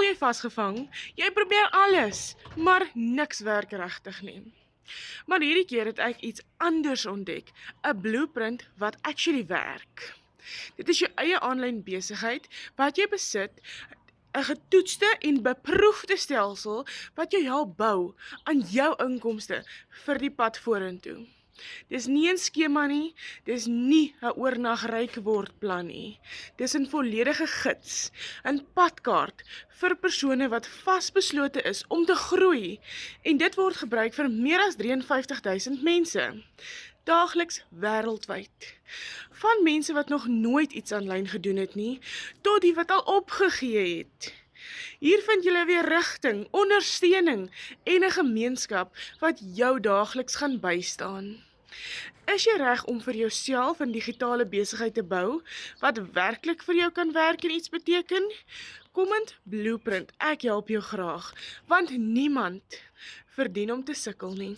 jy vasgevang, jy probeer alles, maar niks werk regtig nie. Maar hierdie keer het ek iets anders ontdek, 'n blueprint wat actually werk. Dit is jou eie aanlyn besigheid wat jy besit, 'n getoetste en beproefde stelsel wat jou help bou aan jou inkomste vir die pad vorentoe. Dis nie 'n skema nie, dis nie 'n oornag ryk word plan nie. Dis 'n volledige gids, 'n padkaart vir persone wat vasbeslote is om te groei en dit word gebruik vir meer as 53.000 mense. Daagliks wêreldwyd. Van mense wat nog nooit iets aanlyn gedoen het nie, tot die wat al opgegee het. Hier vind julle weer rigting, ondersteuning en 'n gemeenskap wat jou daagliks gaan bystaan. Is jy reg om vir jouself 'n digitale besigheid te bou wat werklik vir jou kan werk en iets beteken? Kom in Blueprint, ek help jou graag, want niemand verdien om te sukkel nie.